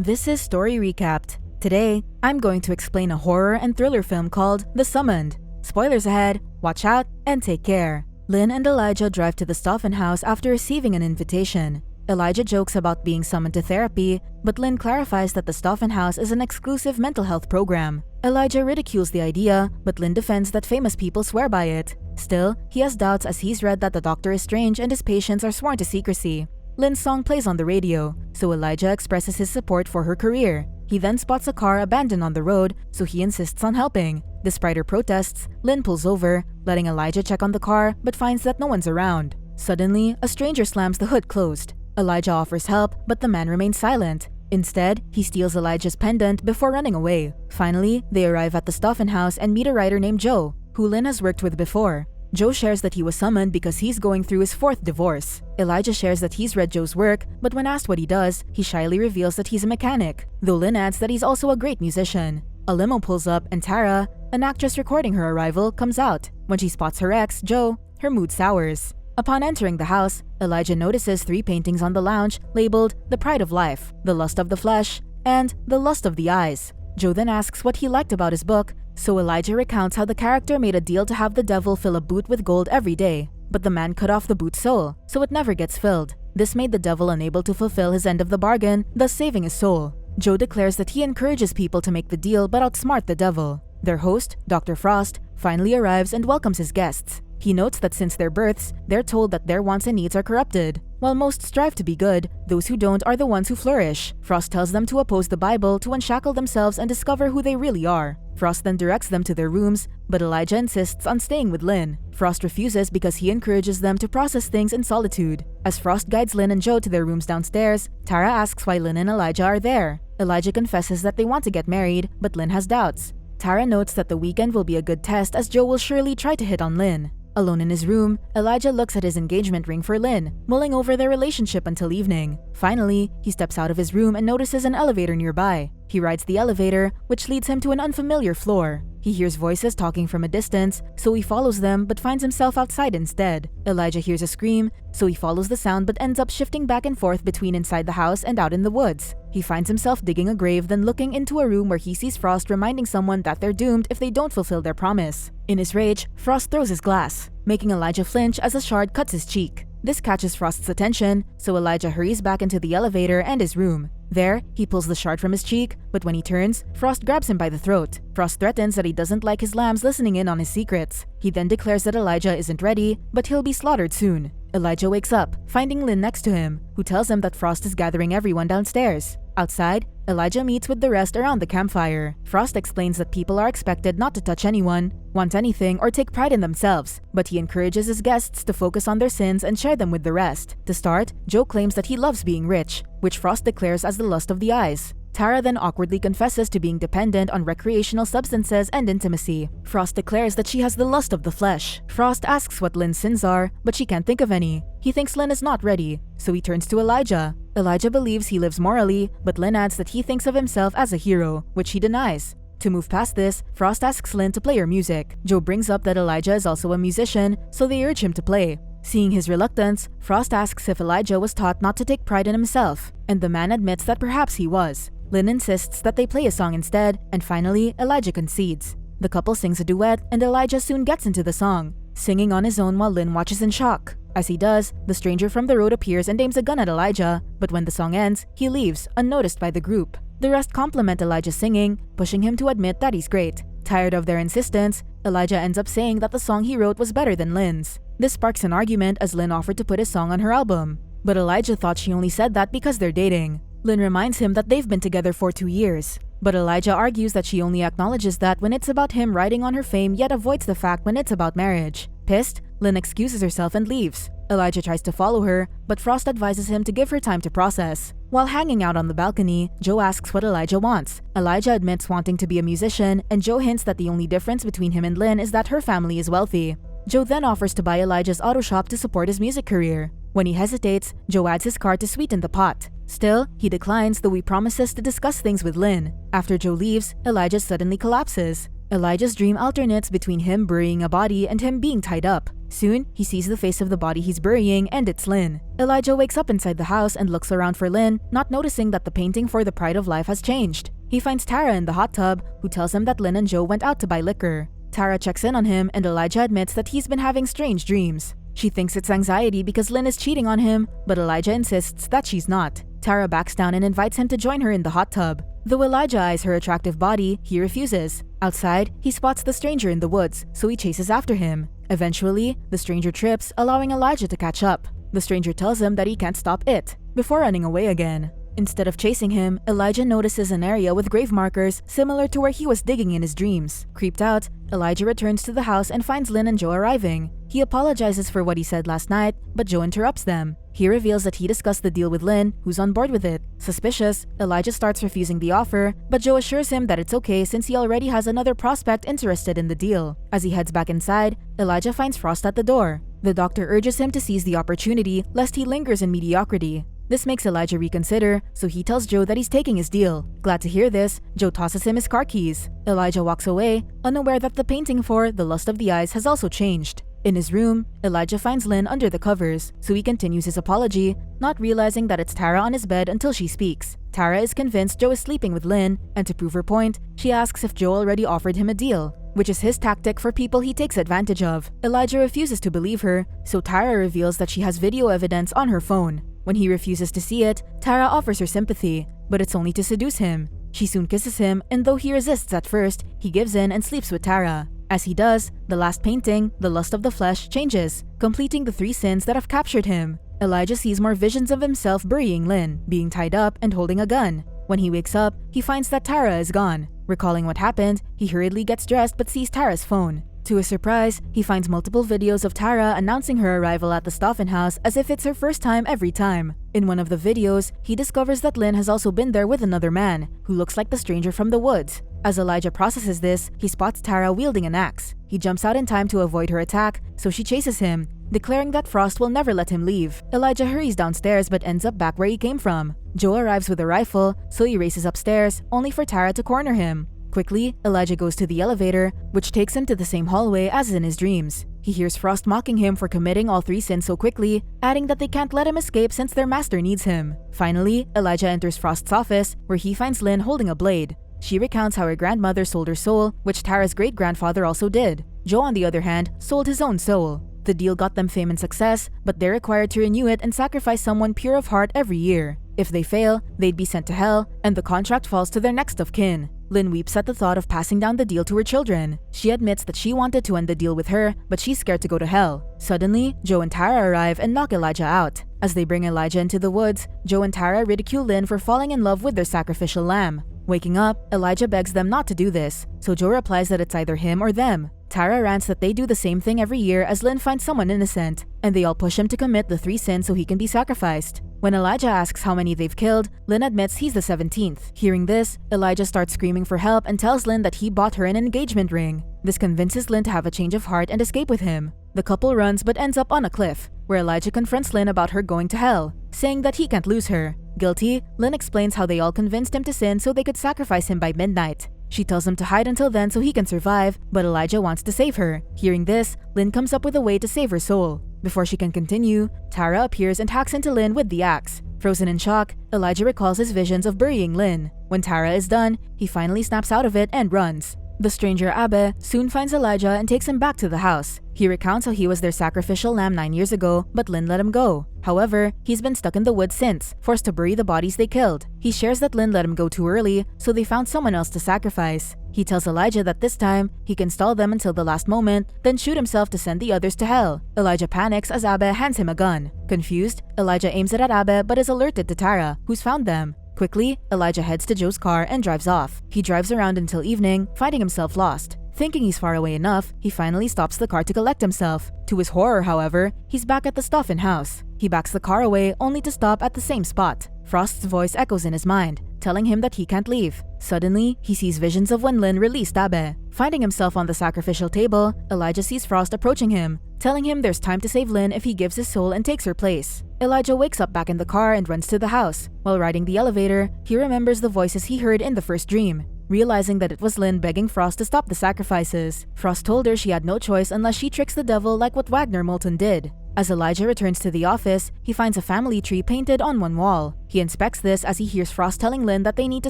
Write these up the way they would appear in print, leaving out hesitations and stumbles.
This is Story Recapped. Today, I'm going to explain a horror and thriller film called TheSummoned. Spoilers ahead, watch out, and take care. Lynn and Elijah drive to the Stoffen house after receiving an invitation. Elijah jokes about being summoned to therapy, but Lynn clarifies that the Stoffen house is an exclusive mental health program. Elijah ridicules the idea, but Lynn defends that famous people swear by it. Still, he has doubts as he's read that the doctor is strange and his patients are sworn to secrecy. Lynn's song plays on the radio, so Elijah expresses his support for her career. He then spots a car abandoned on the road, so he insists on helping. Despite her protests, Lynn pulls over, letting Elijah check on the car but finds that no one's around. Suddenly, a stranger slams the hood closed. Elijah offers help, but the man remains silent. Instead, he steals Elijah's pendant before running away. Finally, they arrive at the Stoffen house and meet a writer named Joe, who Lynn has worked with before. Joe shares that he was summoned because he's going through his 4th divorce. Elijah shares that he's read Joe's work, but when asked what he does, he shyly reveals that he's a mechanic, though Lynn adds that he's also a great musician. A limo pulls up and Tara, an actress recording her arrival, comes out. When she spots her ex, Joe, her mood sours. Upon entering the house, Elijah notices 3 paintings on the lounge labeled The Pride of Life, The Lust of the Flesh, and The Lust of the Eyes. Joe then asks what he liked about his book, so Elijah recounts how the character made a deal to have the devil fill a boot with gold every day, but the man cut off the boot's sole, so it never gets filled. This made the devil unable to fulfill his end of the bargain, thus saving his soul. Joe declares that he encourages people to make the deal but outsmart the devil. Their host, Dr. Frost, finally arrives and welcomes his guests. He notes that since their births, they're told that their wants and needs are corrupted. While most strive to be good, those who don't are the ones who flourish. Frost tells them to oppose the Bible to unshackle themselves and discover who they really are. Frost then directs them to their rooms, but Elijah insists on staying with Lynn. Frost refuses because he encourages them to process things in solitude. As Frost guides Lynn and Joe to their rooms downstairs, Tara asks why Lynn and Elijah are there. Elijah confesses that they want to get married, but Lynn has doubts. Tara notes that the weekend will be a good test as Joe will surely try to hit on Lynn. Alone in his room, Elijah looks at his engagement ring for Lynn, mulling over their relationship until evening. Finally, he steps out of his room and notices an elevator nearby. He rides the elevator, which leads him to an unfamiliar floor. He hears voices talking from a distance, so he follows them but finds himself outside instead. Elijah hears a scream, so he follows the sound but ends up shifting back and forth between inside the house and out in the woods. He finds himself digging a grave, then looking into a room where he sees Frost reminding someone that they're doomed if they don't fulfill their promise. In his rage, Frost throws his glass, making Elijah flinch as a shard cuts his cheek. This catches Frost's attention, so Elijah hurries back into the elevator and his room. There, he pulls the shard from his cheek, but when he turns, Frost grabs him by the throat. Frost threatens that he doesn't like his lambs listening in on his secrets. He then declares that Elijah isn't ready, but he'll be slaughtered soon. Elijah wakes up, finding Lynn next to him, who tells him that Frost is gathering everyone downstairs. Outside, Elijah meets with the rest around the campfire. Frost explains that people are expected not to touch anyone, want anything, or take pride in themselves, but he encourages his guests to focus on their sins and share them with the rest. To start, Joe claims that he loves being rich, which Frost declares as the lust of the eyes. Tara then awkwardly confesses to being dependent on recreational substances and intimacy. Frost declares that she has the lust of the flesh. Frost asks what Lynn's sins are, but she can't think of any. He thinks Lynn is not ready, so he turns to Elijah. Elijah believes he lives morally, but Lynn adds that he thinks of himself as a hero, which he denies. To move past this, Frost asks Lynn to play her music. Joe brings up that Elijah is also a musician, so they urge him to play. Seeing his reluctance, Frost asks if Elijah was taught not to take pride in himself, and the man admits that perhaps he was. Lynn insists that they play a song instead, and finally, Elijah concedes. The couple sings a duet, and Elijah soon gets into the song, singing on his own while Lynn watches in shock. As he does, the stranger from the road appears and aims a gun at Elijah, but when the song ends, he leaves, unnoticed by the group. The rest compliment Elijah's singing, pushing him to admit that he's great. Tired of their insistence, Elijah ends up saying that the song he wrote was better than Lynn's. This sparks an argument as Lynn offered to put his song on her album, but Elijah thought she only said that because they're dating. Lynn reminds him that they've been together for 2 years, but Elijah argues that she only acknowledges that when it's about him riding on her fame yet avoids the fact when it's about marriage. Pissed, Lynn excuses herself and leaves. Elijah tries to follow her, but Frost advises him to give her time to process. While hanging out on the balcony, Joe asks what Elijah wants. Elijah admits wanting to be a musician, and Joe hints that the only difference between him and Lynn is that her family is wealthy. Joe then offers to buy Elijah's auto shop to support his music career. When he hesitates, Joe adds his card to sweeten the pot. Still, he declines, though he promises to discuss things with Lynn. After Joe leaves, Elijah suddenly collapses. Elijah's dream alternates between him burying a body and him being tied up. Soon, he sees the face of the body he's burying, and it's Lynn. Elijah wakes up inside the house and looks around for Lynn, not noticing that the painting for the Pride of Life has changed. He finds Tara in the hot tub, who tells him that Lynn and Joe went out to buy liquor. Tara checks in on him, and Elijah admits that he's been having strange dreams. She thinks it's anxiety because Lynn is cheating on him, but Elijah insists that she's not. Tara backs down and invites him to join her in the hot tub. Though Elijah eyes her attractive body, he refuses. Outside, he spots the stranger in the woods, so he chases after him. Eventually, the stranger trips, allowing Elijah to catch up. The stranger tells him that he can't stop it, before running away again. Instead of chasing him, Elijah notices an area with grave markers similar to where he was digging in his dreams. Creeped out, Elijah returns to the house and finds Lynn and Joe arriving. He apologizes for what he said last night, but Joe interrupts them. He reveals that he discussed the deal with Lynn, who's on board with it. Suspicious, Elijah starts refusing the offer, but Joe assures him that it's okay since he already has another prospect interested in the deal. As he heads back inside, Elijah finds Frost at the door. The doctor urges him to seize the opportunity lest he lingers in mediocrity. This makes Elijah reconsider, so he tells Joe that he's taking his deal. Glad to hear this, Joe tosses him his car keys. Elijah walks away, unaware that the painting for The Lust of the Eyes has also changed. In his room, Elijah finds Lynn under the covers, so he continues his apology, not realizing that it's Tara on his bed until she speaks. Tara is convinced Joe is sleeping with Lynn, and to prove her point, she asks if Joe already offered him a deal, which is his tactic for people he takes advantage of. Elijah refuses to believe her, so Tara reveals that she has video evidence on her phone. When he refuses to see it, Tara offers her sympathy, but it's only to seduce him. She soon kisses him, and though he resists at first, he gives in and sleeps with Tara. As he does, the last painting, The Lust of the Flesh, changes, completing the 3 sins that have captured him. Elijah sees more visions of himself burying Lynn, being tied up, and holding a gun. When he wakes up, he finds that Tara is gone. Recalling what happened, he hurriedly gets dressed but sees Tara's phone. To his surprise, he finds multiple videos of Tara announcing her arrival at the Stoffen house as if it's her first time every time. In one of the videos, he discovers that Lynn has also been there with another man, who looks like the stranger from the woods. As Elijah processes this, he spots Tara wielding an axe. He jumps out in time to avoid her attack, so she chases him, declaring that Frost will never let him leave. Elijah hurries downstairs but ends up back where he came from. Joe arrives with a rifle, so he races upstairs, only for Tara to corner him. Quickly, Elijah goes to the elevator, which takes him to the same hallway as in his dreams. He hears Frost mocking him for committing all 3 sins so quickly, adding that they can't let him escape since their master needs him. Finally, Elijah enters Frost's office, where he finds Lynn holding a blade. She recounts how her grandmother sold her soul, which Tara's great-grandfather also did. Joe, on the other hand, sold his own soul. The deal got them fame and success, but they're required to renew it and sacrifice someone pure of heart every year. If they fail, they'd be sent to hell, and the contract falls to their next of kin. Lynn weeps at the thought of passing down the deal to her children. She admits that she wanted to end the deal with her, but she's scared to go to hell. Suddenly, Joe and Tara arrive and knock Elijah out. As they bring Elijah into the woods, Joe and Tara ridicule Lynn for falling in love with their sacrificial lamb. Waking up, Elijah begs them not to do this, so Joe replies that it's either him or them. Tara rants that they do the same thing every year as Lynn finds someone innocent, and they all push him to commit the 3 sins so he can be sacrificed. When Elijah asks how many they've killed, Lynn admits he's the 17th. Hearing this, Elijah starts screaming for help and tells Lynn that he bought her an engagement ring. This convinces Lynn to have a change of heart and escape with him. The couple runs but ends up on a cliff, where Elijah confronts Lynn about her going to hell, saying that he can't lose her. Guilty, Lynn explains how they all convinced him to sin so they could sacrifice him by midnight. She tells him to hide until then so he can survive, but Elijah wants to save her. Hearing this, Lynn comes up with a way to save her soul. Before she can continue, Tara appears and hacks into Lynn with the axe. Frozen in shock, Elijah recalls his visions of burying Lynn. When Tara is done, he finally snaps out of it and runs. The stranger Abe soon finds Elijah and takes him back to the house. He recounts how he was their sacrificial lamb 9 years ago, but Lynn let him go. However, he's been stuck in the woods since, forced to bury the bodies they killed. He shares that Lynn let him go too early, so they found someone else to sacrifice. He tells Elijah that this time, he can stall them until the last moment, then shoot himself to send the others to hell. Elijah panics as Abe hands him a gun. Confused, Elijah aims it at Abe but is alerted to Tara, who's found them. Quickly, Elijah heads to Joe's car and drives off. He drives around until evening, finding himself lost. Thinking he's far away enough, he finally stops the car to collect himself. To his horror, however, he's back at the Stoffen house. He backs the car away only to stop at the same spot. Frost's voice echoes in his mind, telling him that he can't leave. Suddenly, he sees visions of when Lynn released Abe. Finding himself on the sacrificial table, Elijah sees Frost approaching him, telling him there's time to save Lynn if he gives his soul and takes her place. Elijah wakes up back in the car and runs to the house. While riding the elevator, he remembers the voices he heard in the first dream. realizing that it was Lynn begging Frost to stop the sacrifices. Frost told her she had no choice unless she tricks the devil like what Wagner Moulton did. As Elijah returns to the office, he finds a family tree painted on one wall. He inspects this as he hears Frost telling Lynn that they need to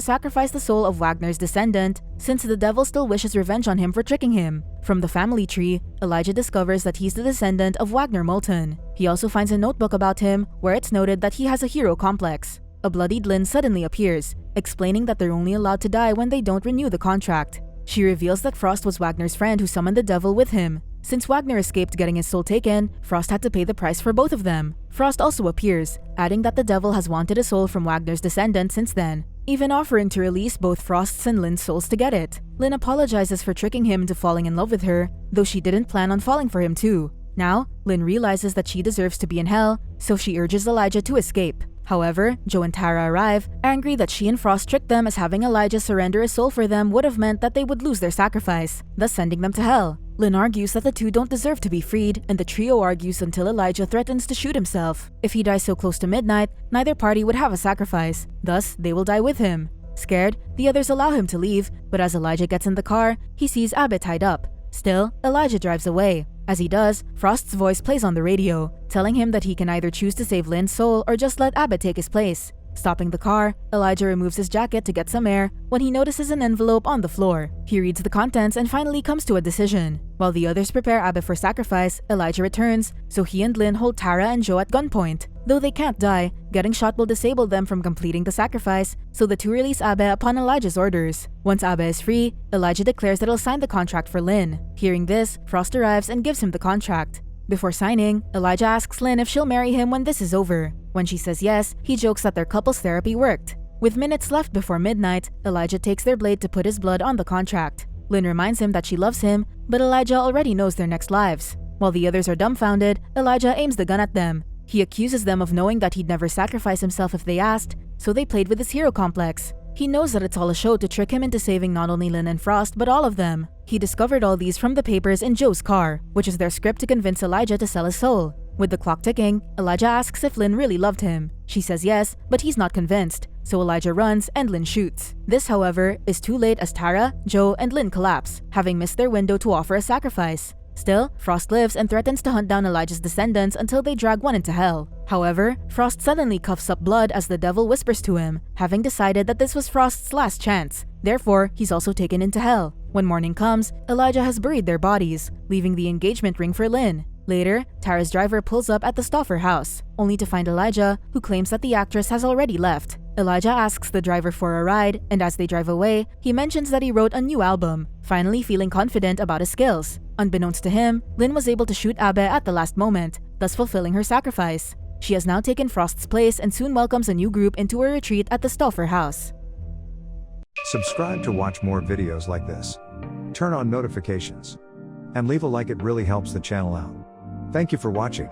sacrifice the soul of Wagner's descendant, since the devil still wishes revenge on him for tricking him. From the family tree, Elijah discovers that he's the descendant of Wagner Moulton. He also finds a notebook about him, where it's noted that he has a hero complex. A bloodied Lynn suddenly appears, explaining that they're only allowed to die when they don't renew the contract. She reveals that Frost was Wagner's friend who summoned the devil with him. Since Wagner escaped getting his soul taken, Frost had to pay the price for both of them. Frost also appears, adding that the devil has wanted a soul from Wagner's descendant since then, even offering to release both Frost's and Lynn's souls to get it. Lynn apologizes for tricking him into falling in love with her, though she didn't plan on falling for him too. Now, Lynn realizes that she deserves to be in hell, so she urges Elijah to escape. However, Joe and Tara arrive, angry that she and Frost tricked them, as having Elijah surrender his soul for them would have meant that they would lose their sacrifice, thus sending them to hell. Lynn argues that the two don't deserve to be freed, and the trio argues until Elijah threatens to shoot himself. If he dies so close to midnight, neither party would have a sacrifice, thus they will die with him. Scared, the others allow him to leave, but as Elijah gets in the car, he sees Abby tied up. Still, Elijah drives away. As he does, Frost's voice plays on the radio, telling him that he can either choose to save Lynn's soul or just let Abby take his place. Stopping the car, Elijah removes his jacket to get some air when he notices an envelope on the floor. He reads the contents and finally comes to a decision. While the others prepare Abby for sacrifice, Elijah returns, so he and Lynn hold Tara and Joe at gunpoint. Though they can't die, getting shot will disable them from completing the sacrifice, so the two release Abby upon Elijah's orders. Once Abby is free, Elijah declares that he'll sign the contract for Lynn. Hearing this, Frost arrives and gives him the contract. Before signing, Elijah asks Lynn if she'll marry him when this is over. When she says yes, he jokes that their couples therapy worked. With minutes left before midnight, Elijah takes their blade to put his blood on the contract. Lynn reminds him that she loves him, but Elijah already knows their next lives. While the others are dumbfounded, Elijah aims the gun at them. He accuses them of knowing that he'd never sacrifice himself if they asked, so they played with his hero complex. He knows that it's all a show to trick him into saving not only Lynn and Frost, but all of them. He discovered all these from the papers in Joe's car, which is their script to convince Elijah to sell his soul. With the clock ticking, Elijah asks if Lynn really loved him. She says yes, but he's not convinced, so Elijah runs and Lynn shoots. This, however, is too late as Tara, Joe, and Lynn collapse, having missed their window to offer a sacrifice. Still, Frost lives and threatens to hunt down Elijah's descendants until they drag one into hell. However, Frost suddenly coughs up blood as the devil whispers to him, having decided that this was Frost's last chance. Therefore, he's also taken into hell. When morning comes, Elijah has buried their bodies, leaving the engagement ring for Lynn. Later, Tara's driver pulls up at the Stauffer house, only to find Elijah, who claims that the actress has already left. Elijah asks the driver for a ride, and as they drive away, he mentions that he wrote a new album, finally feeling confident about his skills. Unbeknownst to him, Lynn was able to shoot Abby at the last moment, thus fulfilling her sacrifice. She has now taken Frost's place and soon welcomes a new group into a retreat at the Stauffer house. Subscribe to watch more videos like this. Turn on notifications. And leave a like, it really helps the channel out. Thank you for watching.